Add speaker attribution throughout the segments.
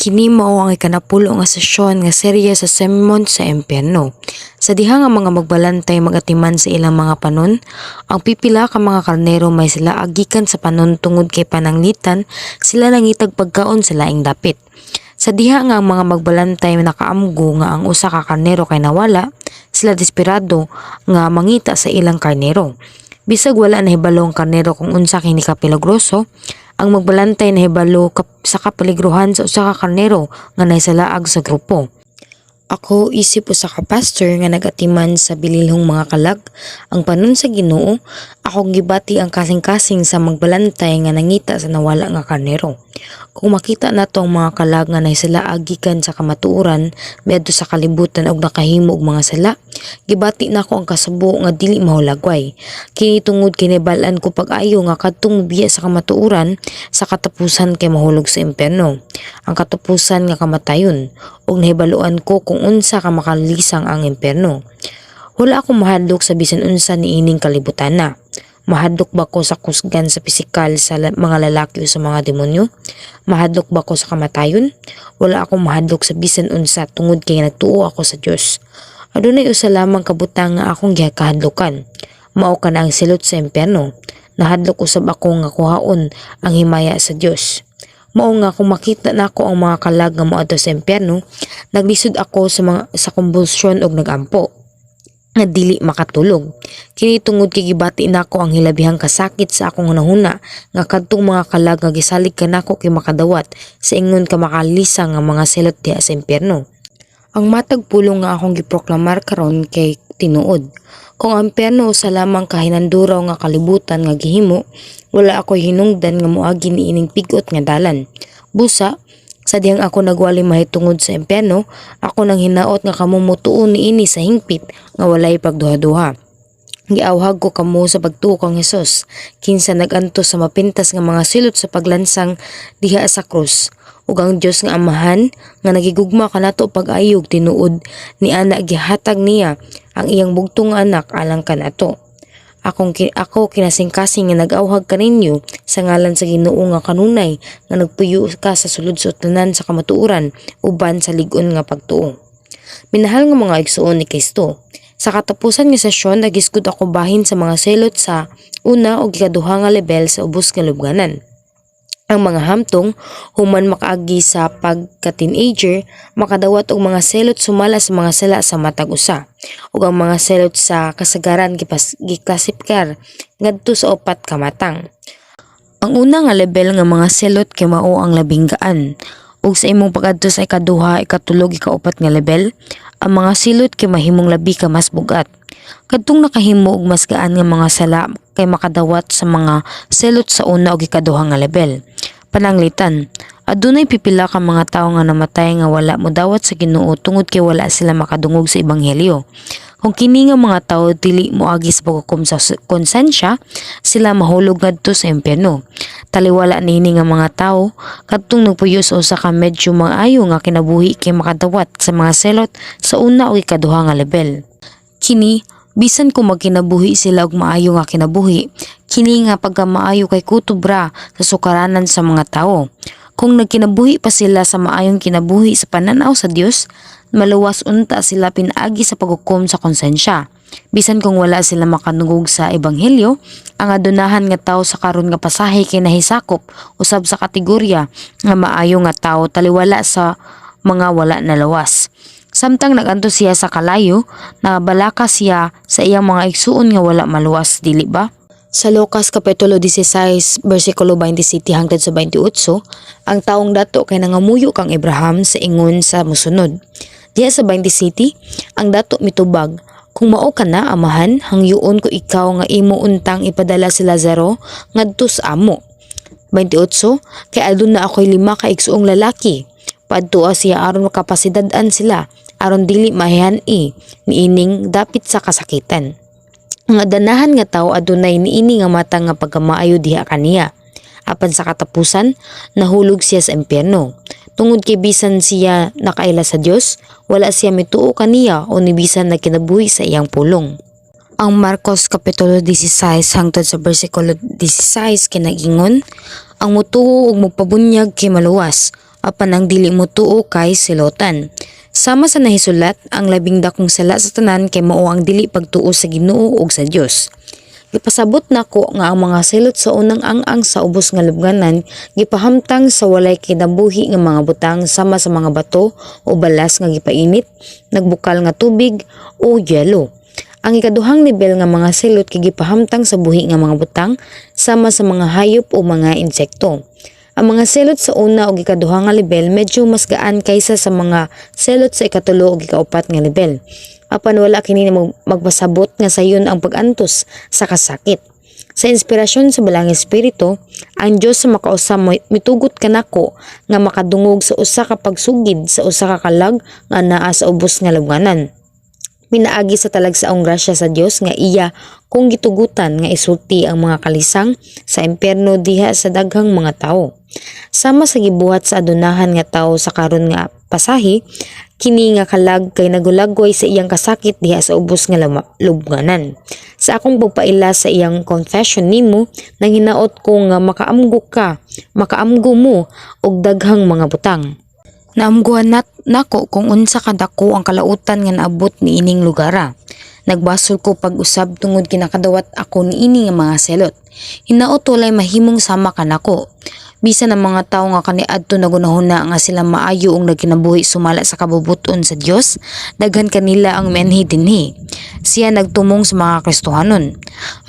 Speaker 1: Kini mao ang ikanapulo nga sesyon nga serye sa Sermon sa Impyerno. Sa diha nga mga magbalantay magatiman sa ilang mga panon, ang pipila ka mga karnero may sila agikan sa panon tungod kay pananglitan, sila nangitag pagkaon sa laing dapit. Sa diha nga ang mga magbalantay nakaamgo nga ang usa ka karnero kay nawala, sila desperado nga mangita sa ilang karnero. Bisag wala na hibalo ang karnero kung unsa kini ka peligroso, ang magbalantay na hibalo sa kapeligruhan sa usa ka karnero nga naisalaag sa grupo. Ako isip usa ka pastor nga nagatiman sa bililhong mga kalag, ang panon sa Ginoo, akong gibati ang kasing-kasing sa magbalantay nga nangita sa nawala nga karnero. Kung makita nato ang mga kalag nga naisalaag gikan sa kamatuoran miadto sa kalibutan og nakahimo og mga sala, gibati nako ang kasabo nga dili mahulagway. Kini tungod kini bal-an ko pag-ayo nga kadtong mobiya sa kamatuoran sa katapusan kay mahulog sa impyerno. Ang katapusan nga kamatayon, ug nahibaluan ko kung unsa ka makalisang ang impyerno. Wala akong mahadlok sa bisan unsa niining kalibutan na. Mahadlok ba ko sa kusgan sa pisikal sa mga lalaki o sa mga demonyo? Mahadlok ba ko sa kamatayon? Wala akong mahadlok sa bisan unsa tungod kay nagtuo ako sa Dios. Adunay usa lamang kabutang nga akong gihakahadlokan. Mao ka na ang silot sa impyerno. Nahadlok usab ako nga kuhaon ang himaya sa Dios. Mao nga kung makita nako ang mga kalag nga moadto sa impyerno, naglisod ako sa kumbulsyon og nagampo nga dili makatulog. Kini tungod kay gibati nako ang hilabihang kasakit sa akong hunahuna nga kadtong mga kalag nga gisalig kanako kay makadawat sa ingon ka makalisang nga mga selot diha sa impyerno. Ang matag pulong nga akong giproklamar karon kay tinuod. Kung ang impyerno sa lamang kahinanduraw nga kalibutan nga gihimo, wala ako hinungdan nga moagi niining pigot nga dalan. Busa, sa diyang ako nagwali mahitungod sa impyerno, ako nang hinaot nga kamo motuon niini sa hingpit nga walay pagduha-duha. Giawhag ko kamo sa pagtuo kang Hesus, kinsa naganto sa mapintas nga mga silot sa paglansang diha sa krus. Ug ang Dios nga Amahan nga nagigugma kanato pag-ayog tinuod ni ana gihatag niya ang iyang bugtong anak alang kanato. Ako kinasing-kasing nga nag-awhag kaninyo sa ngalan sa Ginoo nga kanunay nga nagpuyo ka sa sulod sa tanan sa kamatuoran uban sa lig-on nga pagtuo. Minahal nga mga igsuon ni Kristo, sa katapusan nga sesyon nagisgud ako bahin sa mga selot sa una o ikaduha nga level sa ubos nga lubnganan. Ang mga hamtong, human makaagi sa pagka-teenager, makadawat og mga selot sumala sa mga sala sa matag usa. Ug ang mga selot sa kasagaran giklasipikar ngadto sa upat ka matang. Ang una nga level nga mga selot kay mao ang labing gaan. Ug sa imong pag-adto sa ikaduha, ikatulog, ikaupat nga level, ang mga silot kay mahimong labi ka mas bugat. Kadtong nakahimo og mas gaan nga mga sala kay makadawat sa mga selot sa una ug ikaduha nga level. Pananglitan, adunay pipila ka mga tawo nga namatay nga wala modawat sa Ginoo tungod kay wala sila makadungog sa ebanghelyo. Kung kini nga mga tawo dili moagi sa paghukom sa konsensya, sila mahulog ngadto sa impyerno. Taliwala nini nga mga tawo kadtong nagpuyo sa usa ka medyo maayo nga kinabuhi kay makadawat sa mga selot sa una o ikaduha nga level. Kini bisan kung magkinabuhi sila og maayo nga kinabuhi, kini nga pagkamaayo kay kutubra sa sukaranan sa mga tawo. Kung nagkinabuhi pa sila sa maayong kinabuhi sa pananaw sa Dios, maluwas unta sila pinaagi sa paghukom sa konsensya. Bisan kung wala sila makanugog sa ebanghelyo, ang adunahan nga tawo sa karon nga pasahe kay nahisakop usab sa kategorya nga maayo nga tawo taliwala sa mga wala na lawas. Samtang naganto siya sa kalayo, nabalaka siya sa iyang mga igsuon nga wala maluwas, dili ba? Sa Lucas Kapitulo 16, versikulo 27 hangtod sa 28, ang taong dato kay nangamuyo kang Abraham sa ingon sa musunod. Diya sa 27, ang dato mitubag, kung mao ka na, amahan, hangyoon ko ikaw nga imo untang ipadala si Lazaro ngadto sa amo. 28, kay aduna ako'y 5 ka igsuong lalaki. Padtua siya aron makapasidad-an sila, aron dili mahihani niining dapit sa kasakitan. Ang adanahan nga tawo adunay niini nga mata nga pagkamaayo diha kaniya. Apan sa katapusan, nahulog siya sa impyerno. Tungod kay bisan siya nakaila sa Dios, wala siya mituo kaniya o ni bisan nagkinabuhi sa iyang pulong. Ang Marcos Kapitulo 16 hangtod sa versikulo 16 kinagingon, ang mutuo ug magpabunyag kay maluwas, apan ang dili mo tuo kay silotan. Sama sa nahisulat, ang labing dakong sala sa tanan kay mao ang dili pagtuo sa Ginoo ug sa Dios. Gipasabot nako nga ang mga silot sa unang ang sa ubos nga lubnganan gipahamtang sa walay kinabuhi nga mga butang sama sa mga bato o balas nga gipainit, nagbukal nga tubig o yelo. Ang ikaduhang nivel nga mga silot kay gipahamtang sa buhi nga mga butang sama sa mga hayop o mga insekto. Ang mga selot sa una o ikaduha nga level medyo mas gaan kaysa sa mga selot sa ikatulo o ikaupat nga level. Apan wala kini magpasabot nga sayon ang pag-antos sa kasakit. Sa inspirasyon sa balang espiritu, ang Dios sa makausam mitugot kanako nga makadungog sa usa ka pagsugid sa usa ka kalag nga naa sa ubos nga lubnganan. Pinaagi sa talagsaong grasya sa Dios nga iya kung gitugutan nga isulti ang mga kalisang sa impyerno diha sa daghang mga tawo. Sama sa gibuhat sa adunahan nga tawo sa karon nga pasahi, kini nga kalag kay nagulagway sa iyang kasakit diha sa ubos nga lubnganan. Sa akong pagpaila sa iyang confession nimo, nang hinaot ko nga makaamgo mo og daghang mga butang. Naamguhan nako kung unsa kadako ang kalautan nga naabot ni ining lugara. Nagbasol ko pag-usab tungod kinakadawat ako ni ini nga mga selot. Hinaot walay mahimong sama kanako. Bisan ang mga tawo nga kaniadto nagunahuna nga sila maayo og nagkinabuhi sumala sa kabubuton sa Dios, daghan kanila ang menhi dinhi. Siya nagtumong sa mga Kristohanon.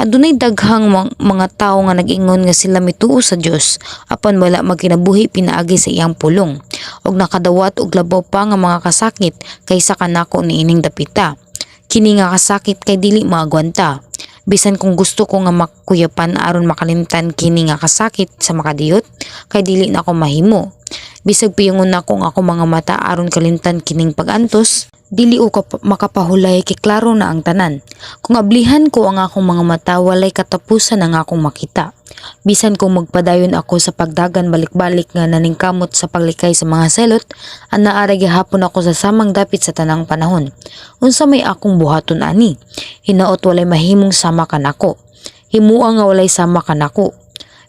Speaker 1: Adunay daghang mga tawo nga nag-ingon nga sila mituo sa Dios apan wala magkinabuhi pinaagi sa iyang pulong og nakadawat og labaw pa nga mga kasakit kaysa kanako ni ining dapita. Kini nga kasakit kay dili maagwanta. Bisan kung gusto ko nga makuyapan aron makalimtan kini nga kasakit sa makadiyot, kay dili na ako mahimo. Bisag piyungon nako nga ako mga mata aron kalimtan kining pag-antos, dili o makapahulay kay klaro na ang tanan. Kung ablihan ko ang akong mga mata, walay katapusan ang akong makita. Bisan kung magpadayon ako sa pagdagan balik-balik nga naningkamot sa paglikay sa mga selot, ang naara gihapon ako sa samang dapit sa tanang panahon. Unsa may akong buhaton ani? Hinaot walay mahimong sama kanako. Himua nga walay sama kanako.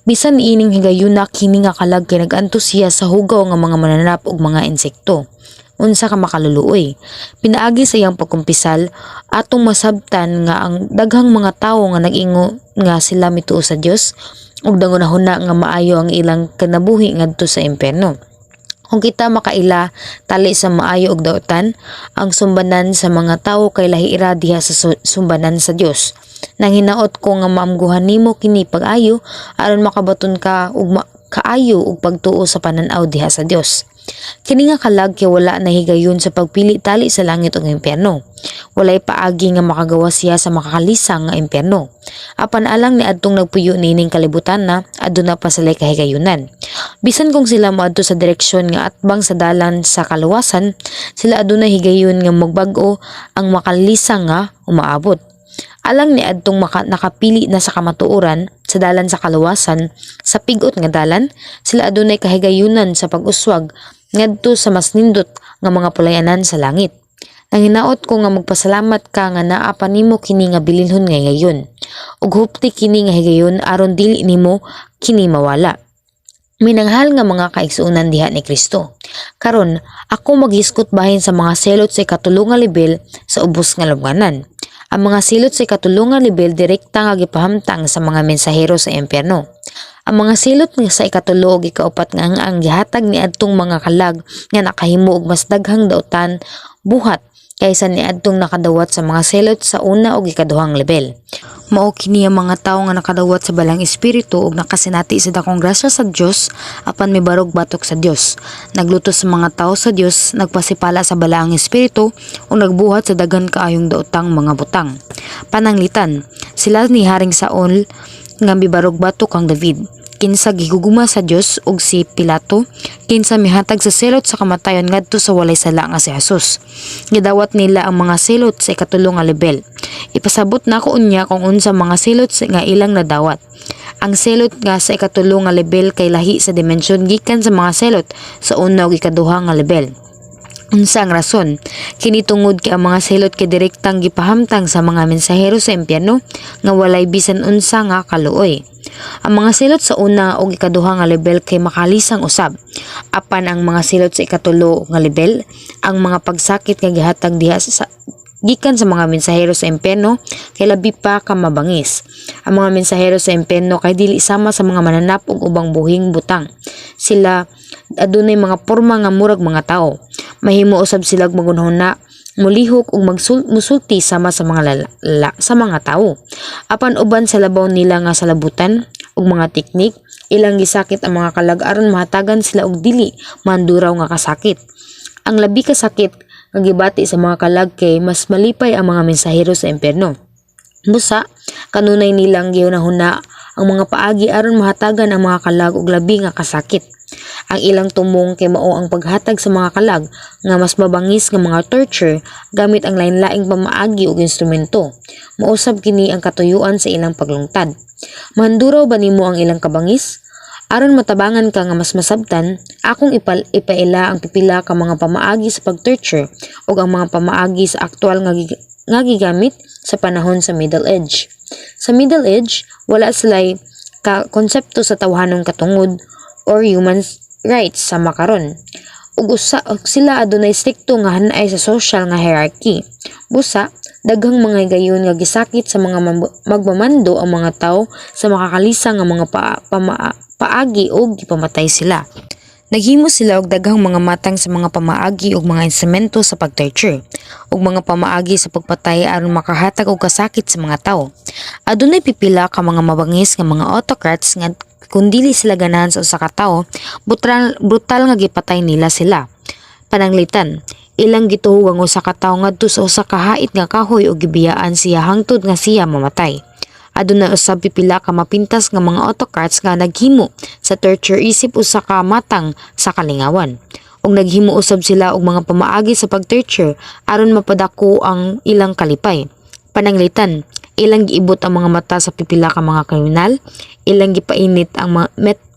Speaker 1: Bisan ining higayuna kini nga kalag kay nag-antos siya sa hugaw nga mga mananap ug mga insekto. Unsa ka makaluluoy. Pinaagi sa iyang pagkumpisal atong masabtan nga ang daghang mga tawo nga nag-ingo nga sila mituo sa Dios ug dangunahuna nga maayo ang ilang kinabuhi ngadto sa impyerno. Kung kita makaila tali sa maayo og daotan, ang sumbanan sa mga tawo kay lahira diha sa sumbanan sa Dios. Nang hinaot ko nga maamguhan nimo kini pag-ayo aron makabaton ka ug kaayo og pagtuo sa pananaw diha sa Dios. Kini nga kalag kay wala nahigayon sa pagpili tali sa langit ug impyerno. Walay paagi nga makagawa siya sa makakalisang nga impyerno. Apan alang ni adtong nagpuyo nining kalibutan na aduna pa sila kahigayunan. Bisan kung sila moadto sa direksyon nga atbang sa dalan sa kaluwasan, sila aduna higayon nga magbag-o ang makalisang nga umaabot. Alang ni adtong nakapili na sa kamatuoran sa dalan sa kaluwasan, sa pigot nga dalan, sila adunay kahigayunan sa pag-uswag ngadto sa mas nindot nga mga pulayanan sa langit. Nang hinaot ko nga magpasalamat ka nga naa pa nimo kini nga bilinhon nga ngayon. Ug hupti kini nga higayon aron dili nimo kini mawala. Minanghal nga mga kaigsuonan diha ni Kristo. Karon ako maghiskot bahin sa mga selot sa ikatulong nga level sa ubos nga lubnganan. Ang mga silot sa ikatulong nga level direkta nga gipahamtang sa mga mensahero sa impyerno. Ang mga silot nga sa ikatulo ug ikaupat nga ang gihatag ni adtong mga kalag nga nakahimo og mas daghang daotan buhat kaysa ni adtong nakadawat sa mga silot sa una ug ikaduhang level. Mao kini ang mga tawo nga nakadawat sa balang espiritu ug nakasinati sa dakong grasya sa Dios apan mibarog batok sa Dios. Nagluto sa mga tawo sa Dios, nagpasipala sa balang espiritu ug nagbuhat sa daghan kaayong daotang mga butang. Pananglitan, sila ni Haring Saul nga mibarog batok kang David. Kinsa gihuguma sa Dios ug si Pilato, kinsa mihatag sa selot sa kamatayon ngadto sa walay sala nga si Jesus. Gidawat nila ang mga selot sa ikatulong nga level. Ipasabot nako unya kung unsa mga selot nga ilang nadawat. Ang selot nga sa ikatulong nga level kay lahi sa dimensyon gikan sa mga selot sa una ug ikaduha nga level. Unsa ang rason? Kini tungod kay ang mga silot kay direktang gipahamtang sa mga mensahero sa impyerno nga walay bisan unsa nga kaluoy. Ang mga silot sa una o ikaduha nga level kay makalisang usab. Apan ang mga silot sa ikatulo nga level, ang mga pagsakit nga gihatag diha sa gikan sa mga mensahero sa impyerno kay labi pa ka mabangis. Ang mga mensahero sa impyerno kay dili sama sa mga mananap ug ubang buhing butang. Sila adunay mga porma nga murag mga tao. Mahimo usab sila magunahuna, mulihok ug musulti sama sa mga sa mga tao. Apan uban sa labaw nila nga salabutan ug mga teknik, ilang gisakit ang mga kalag aron mahatagan sila og dili manduraw nga kasakit. Ang labi ka sakit nga gibati sa mga kalag kay mas malipay ang mga mensahero sa impyerno. Busa, kanunay nilang gihunahuna ang mga paagi aron mahatagan ang mga kalag og labi nga kasakit. Ang ilang tumong kay mao ang paghatag sa mga kalag nga mas mabangis nga mga torture gamit ang lain-laing pamaagi ug instrumento. Mausab kini ang katuyuan sa ilang paglungtad. Manduraw ba nimo ang ilang kabangis? Aron matabangan ka nga mas masabtan, akong ipaila ang pipila ka mga pamaagi sa pag-torture ug ang mga pamaagi sa aktual nga gigamit sa panahon sa Middle Age. Sa Middle Age, wala sila'y konsepto sa tawhanong katungod or human rights sa makaron. Ug sila adunay strikto nga hanay sa social nga hierarchy. Busa, daghang mga gayon nga gisakit sa mga magmamando ang mga tawo sa makakalisang nga mga paagi ug gipamatay sila. Naghimo sila og daghang mga matang sa mga pamaagi ug mga instrumento sa pag-torture ug mga pamaagi sa pagpatay aron makahatag og kasakit sa mga tawo. Adunay pipila ka mga mabangis nga mga autocrats nga kung dili sila ganahan sa usa ka tawo, brutal nga gipatay nila sila. Pananglitan, ilang gituhog ang usa ka tawo ngadto sa usa ka hait nga kahoy ug gibiyaan siya hangtod nga siya mamatay. Aduna usab pipila ka mapintas nga mga autocrats nga naghimo sa torture isip usa ka matang sa kalingawan. Ug naghimo usab sila og mga pamaagi sa pag-torture aron mapadako ang ilang kalipay. Pananglitan, ilang giibot ang mga mata sa pipila ka mga kriminal, ilang gipainit ang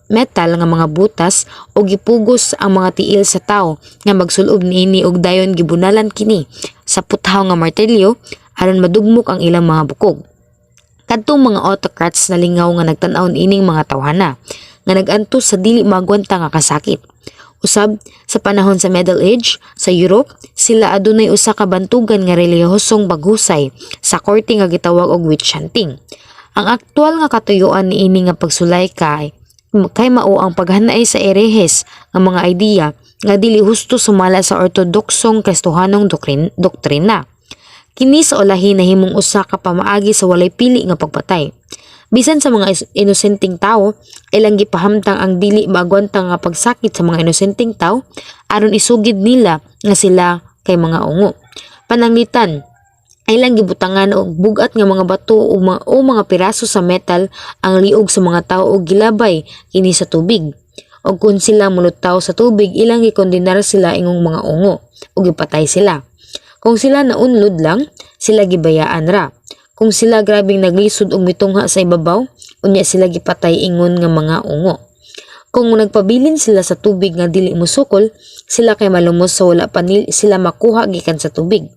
Speaker 1: metal nga mga butas o gipugos ang mga tiil sa tao nga magsulob niini og dayon gibunalan kini sa puthaw nga martelyo aron madugmok ang ilang mga bukog. Kadtong mga autocrats nalingaw nga nagtan-aw ining mga tawhana nga nagantos sa dili magwanta nga kasakit. Usab sa panahon sa Middle Age sa Europe, sila adunay usa ka bantugan nga relihiyosong paghusay sa korte nga gitawag og witch hunting. Ang aktual nga katuyuan niini nga pagsulay kay mao ang paghanay sa erehes nga mga ideya nga dili husto sumala sa ortodoksong Kristohanong doktrina. Kini sa ulahi nahimong usa ka pamaagi sa walay pili nga pagpatay. Bisan sa mga inosenteng tao, ilang gipahamtang ang dili magwantang nga pagsakit sa mga inosenteng tao aron isugid nila nga sila kay mga ungo. Pananglitan, ilang gibutangan og bugat nga mga bato o mga piraso sa metal ang liog sa mga tao og gilabay kini sa tubig. Og kung sila mulutaw sa tubig, ilang gikondenar sila ingong mga ungo ug gipatay sila. Kung sila naunlod lang, sila gibayaan ra. Kung sila grabing naglisod og mitungha sa ibabaw, unya sila gipatay ingon nga mga ungo. Kung nagpabilin sila sa tubig nga dili musukol, sila kay malumos sa wala pa sila makuha gikan sa tubig.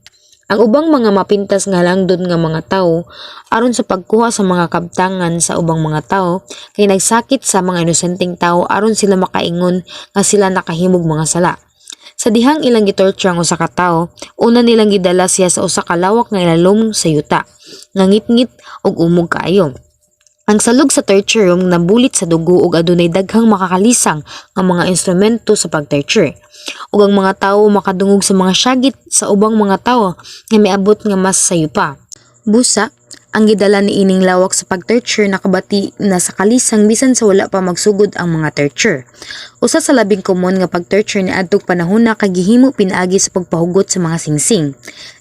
Speaker 1: Ang ubang mga mapintas nga langdon nga mga tawo aron sa pagkuha sa mga kabtangan sa ubang mga tawo kay nagsakit sa mga inosenteng tawo aron sila makaingon nga sila nakahimog mga sala. Sa dihang ilang gitorture ang usa ka tawo, una nilang gidala siya sa usa ka lawak nga ilalom sa yuta, nga ngit-ngit og umog kaayo. Ang salog sa torture room nabulit sa dugo ug adunay daghang makakalisang nga mga instrumento sa pag-torture. Ug ang mga tawo makadungog sa mga syagit sa ubang mga tawo nga miabot nga mas sayo pa. Busa, ang gidala ni ining lawak sa pag-torture nakabati na sa kalisang bisan sa wala pa magsugod ang mga torture. Usa sa labing komon nga pag-torture ni adtong panahon na kagihimo pinaagi sa pagpahugot sa mga singsing.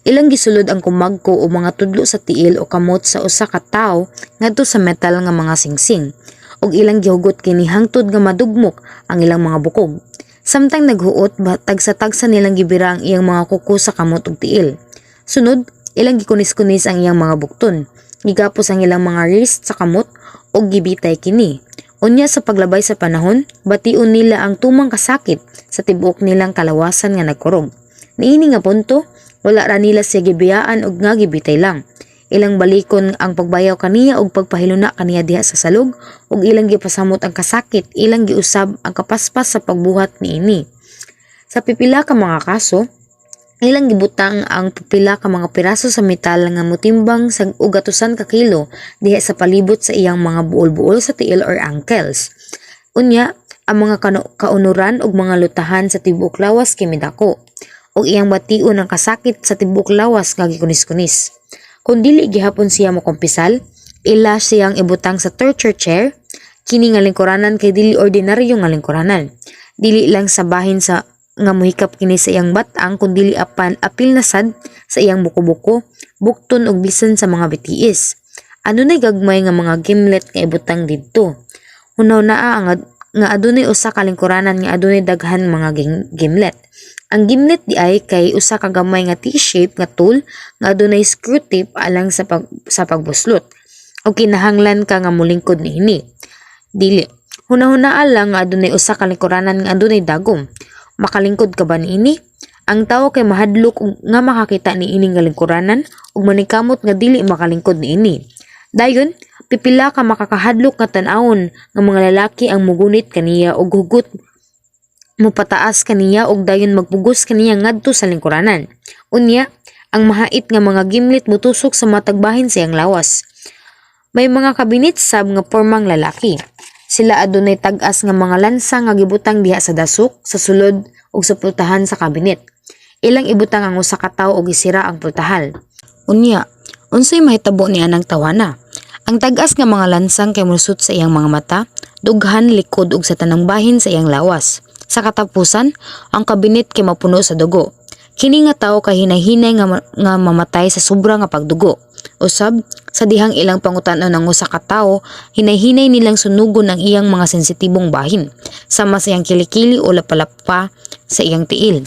Speaker 1: Ilang gisulod ang kumagko o mga tudlo sa tiil o kamot sa usa ka tawo ngadto sa metal nga mga singsing. Ug ilang gihugot kini hangtod nga madugmok ang ilang mga bukog. Samtang naghuot tagsa-tagsa nilang gibira ang iyang mga kuko sa kamot ug tiil. Sunod, ilang gikunis-kunis ang iyang mga bukton. Gigapos ang ilang mga wrist sa kamot o gibitay kini. Unya sa paglabay sa panahon, bation nila ang tumang kasakit sa tibuok nilang kalawasan nga nagkurog. Niini nga punto, wala ra nila siya gibiyaan og nga gibitay lang. Ilang balikon ang pagbayaw kaniya og pagpahiluna kaniya diha sa salog ug ilang gipasamot ang kasakit, ilang giusab ang kapaspas sa pagbuhat niini. Sa pipila ka mga kaso, ilang gibutang ang pipila ka mga piraso sa metal nga motimbang sa ugatusan ka kilo diha sa palibot sa iyang mga buol-buol sa tiil or ankles. Unya, ang mga kaunuran ug mga lutahan sa tibuok lawas kay midako ug iyang bation ang kasakit sa tibuok lawas nga gikunis-kunis. Kung dili gihapon siya mokompisal, ila siyang ibutang sa torture chair. Kini nga lingkuranan kay dili ordinaryo nga lingkuranan. Dili lang sa bahin sa nga muhikap kini sa iyang batang kundi apan apil na sad sa iyang buko-buko, bukton ug bisan sa mga bitiis. Ano nay gagmay nga mga gimlet nga ibutang didto. Hunaw naa nga adunay usa ka lingkuranan nga adunay daghan mga gimlet. Ang gimlet di ay kay usa ka gamay nga T-shape nga tool nga adunay screw tip alang sa pagbuslot. O kinahanglan ka nga mulingkod niini. Dili. Hunahunaa lang nga adunay usa ka lingkuranan nga adunay dagom. Makalingkod ka ba niini? Ang tawo kay mahadlok nga makakita niini nga lingkuranan ug manikamot nga dili makalingkod niini. Dayon, pipila ka makakahadlok nga tan-awon nga mga lalaki ang mugunit kaniya og hugot mupataas kaniya og dayon magpugos kaniya ngadto sa lingkuranan. Unya, ang mahait nga mga gimlet mutusok sa matagbahin sa iyang lawas. May mga kabinit sab nga pormang lalaki. Sila adunay tag-as nga mga lansa nga gibutang diha sa dasok, sa sulod ug sa pultahan sa kabinet. Ilang ibutang ang usa ka tawo og isira ang pultahal. Unya, unsay mahitabo niya ng tawana? Ang tag-as nga mga lansang kay musut sa iyang mga mata, dughan likod ug sa tanang bahin sa iyang lawas. Sa katapusan, ang kabinet kay mapuno sa dugo. Kini nga tawo kay hinay-hinay nga mamatay sa sobra nga pagdugo. Usab, sa dihang ilang pangutan-on ng usa ka tawo, hinay-hinay nilang sunugon ang iyang mga sensitibong bahin, sama sa iyang kilikili o lapalapa sa iyang tiil.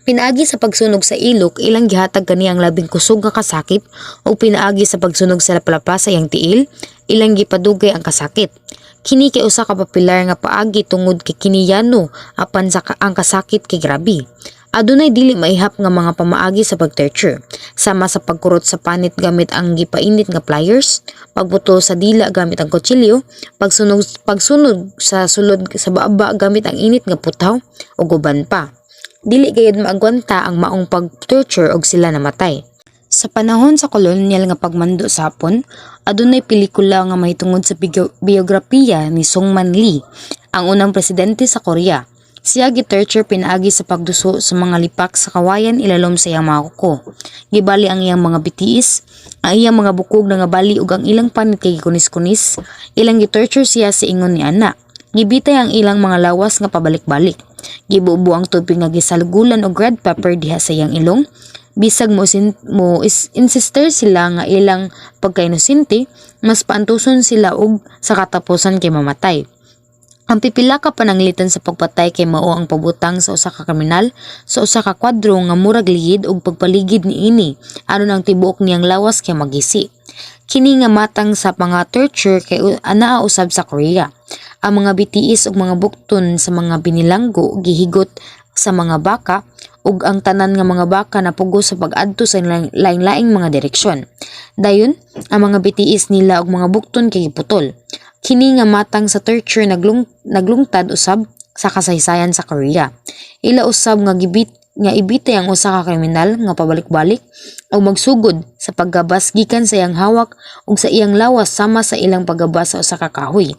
Speaker 1: Pinaagi sa pagsunog sa ilok, ilang gihatag kani ang labing kusog nga kasakit o pinaagi sa pagsunog sa lapalapa sa iyang tiil, ilang gipadugay ang kasakit. Kini kay usa ka papilar nga paagi tungod kay kiniyano apan sa ang kasakit kay grabe. Adunay dili maihap nga mga pamaagi sa pag-torture, sama sa pagkurot sa panit gamit ang gipainit nga pliers, pagbutol sa dila gamit ang kutsilyo, pagsunog sa sulod sa baba gamit ang init nga putaw ug uban pa. Dili gayud maagwanta ang maong pag-torture og sila namatay. Sa panahon sa kolonyal nga pagmando sa Hapon, adunay pelikula nga mahitungod sa biografiya ni Sungman Lee, ang unang presidente sa Korea. Siya gi-torture pinaagi sa pagduso sa mga lipak sa kawayan ilalom sa iyang mga kuko. Gibali ang iyang mga bitiis, ang iyang mga bukog nga bali ug ang ilang panit kay kunis-kunis. Ilang gi-torture siya sa ingon ni ana. Gibitay ang ilang mga lawas nga pabalik-balik. Gibubo ang tubig nga gisalgulan og red pepper diha sa iyang ilong. Bisag insister sila nga ilang pagkainosente, mas paantuson sila og sa katapusan kay mamatay. Ang pipila ka pananglitan sa pagpatay kay mao ang pabutang sa usa ka kriminal sa usa ka kwadro nga murag liyid og pagpaligid niini aron ang tibuok niyang lawas kay magisi. Kini nga matang sa mga torture kay anaa usab sa Korea. Ang mga bitiis ug mga bukton sa mga binilanggo gihigot sa mga baka ug ang tanan nga mga baka napugos sa pag-adto sa laing-laing mga direksyon. Dayon, ang mga bitiis nila ug mga bukton kay giputol. Kini nga matang sa torture naglungtad usab sa kasaysayan sa Korea. Ila usab nga ibitay ang usa ka kriminal nga pabalik-balik o magsugod sa paggabas gikan sa iyang hawak ug sa iyang lawas sama sa ilang paggabas sa usa ka kahoy.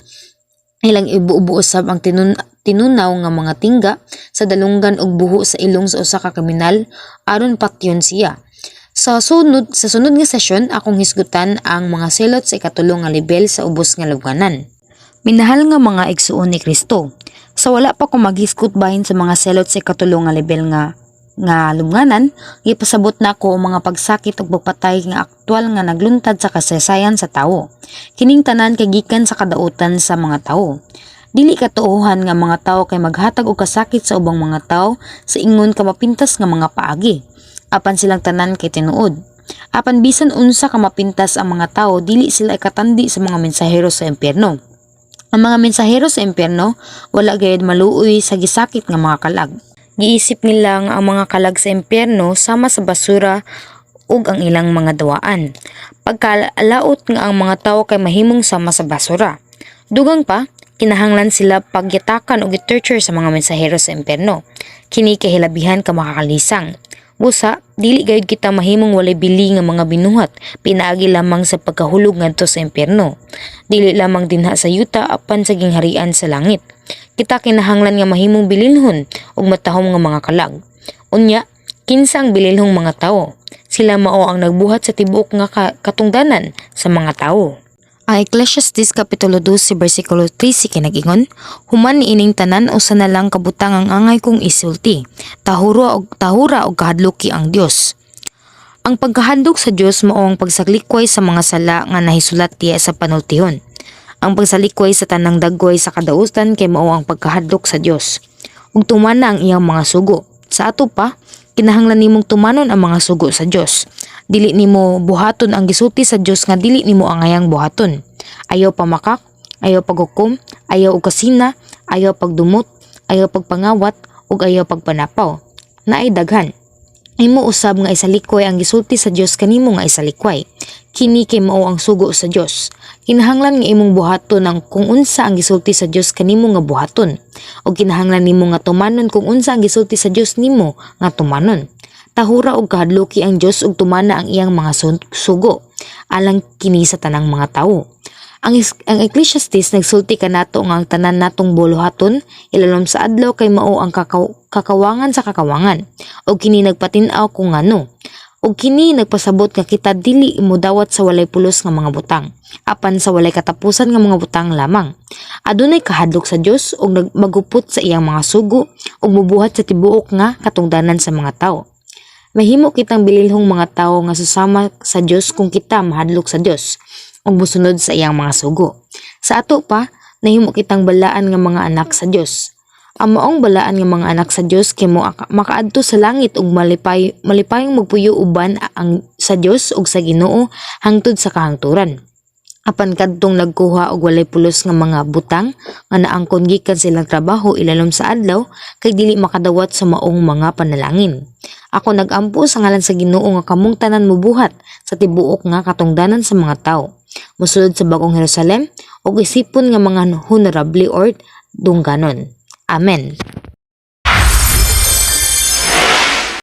Speaker 1: Ilang ibuubo usab ang tinunaw nga mga tingga sa dalunggan ug buho sa ilong sa usa ka kriminal aron patyon siya. Sa sunod nga sesyon, akong hisgutan ang mga selot sa ikatulong nga level sa ubos nga lubnganan. Minahal nga mga igsuon ni Kristo. Sa wala pa ko maghisgot bahin sa mga selot sa ikatulong nga level nga lubnganan, gipasabot na ko ang mga pagsakit ug pagpatay nga aktwal nga nagluntad sa kasaysayan sa tawo. Kining tanan kay gikan sa kadautan sa mga tawo. Dili katuohan nga mga tawo kay maghatag og kasakit sa ubang mga tawo sa ingon ka mapintas nga mga paagi. Apan silang tanan kay tinuod. Apan bisan unsa ka mapintas ang mga tawo, dili sila ikatandi sa mga mensahero sa impyerno. Ang mga mensahero sa impyerno wala gayud maluoy sa gisakit nga mga kalag. Giisip nila nga ang mga kalag sa impyerno sama sa basura ug ang ilang mga dawaan. Pagkalaot nga ang mga tawo kay mahimong sama sa basura. Dugang pa, kinahanglan sila pagyatakan o gitorture sa mga mensahero sa impyerno. Kini kay hilabihan ka makakalisang. Busa, dili gayud kita mahimong walay bili nga mga binuhat, pinaagi lamang sa pagkahulog ngadto sa impyerno. Dili lamang dinha sa yuta apan sa gingharian sa langit. Kita kinahanglan nga mahimong bilinhon ug matahom nga mga kalag. Unya, kinsa ang bililhong mga tawo? Sila mao ang nagbuhat sa tibuok nga katungdanan sa mga tawo. Ang Ecclesiastes Kapitulo 12 versikulo 13 kinag-ingon, human niining tanan usa na lang kabutang ang angay kong isulti, tahura og kahadluki ang Dios. Ang pagkahadlok sa Dios mao ang pagsalikway sa mga sala nga nahisulat diya sa panultihon. Ang pagsalikway sa tanang dagway sa kadautan kay mao ang pagkahadlok sa Dios. Ug tumana ang iyang mga sugo. Sa ato pa, kinahanglan nimong tumanon ang mga sugo sa Dios. Dili nimo buhaton ang gisulti sa Dios nga dili nimo angayang buhaton. Ayaw pamakak, ayaw paghukom, ayaw og kasina, ayaw pagdumot, ayaw pagpangawat ug ayaw pagpanapaw. Naay daghan. Imo usab nga isalikway ang gisulti sa Dios kanimo nga isalikway. Kini kay mao ang sugo sa Dios. Kinahanglan nga imong buhaton ang kung unsa ang gisulti sa Dios kanimo nga buhaton. O kinahanglan nimo nga tumanon kung unsa ang gisulti sa Dios nimo nga tumanon. Tahura og kahadluki ang Dios ug tumana ang iyang mga sugo alang kini sa tanang mga tawo. Ang Ecclesiastes nagsulti kanato nga ang tanan natong buluhaton ilalom sa adlaw kay mao ang kakawangan sa kakawangan ug kini nagpatin-aw kung ngano. Ug kini nagpasabot nga kita dili imudawat sa walay pulos nga mga butang apan sa walay katapusan nga mga butang lamang. Adunay kahadlok sa Dios ug magupot sa iyang mga sugo ug mubuhat sa tibuok nga katungdanan sa mga tawo. Mahimo kitang bililhong mga tawo nga susama sa Dios kung kita mahadlok sa Dios ug mosunod sa iyang mga sugo. Sa ato pa, nahimo kitang balaan nga mga anak sa Dios. Ang maong balaan nga mga anak sa Dios kay mo makaadto sa langit ug malipayong magpuyo uban ang sa Dios ug sa Ginoo hangtod sa kahangturan. Apan kadtong nagkuha og walay pulos nga mga butang nga naangkon gikan silang trabaho ilalom sa adlaw kay dili makadawat sa maong mga panalangin. Ako nagampo sa ngalan sa Ginoo nga kamong tanan mobuhat sa tibuok nga katungdanan sa mga tawo. Mosulod sa bagong Jerusalem ug isipon nga mga honorable or dungganon. Amen.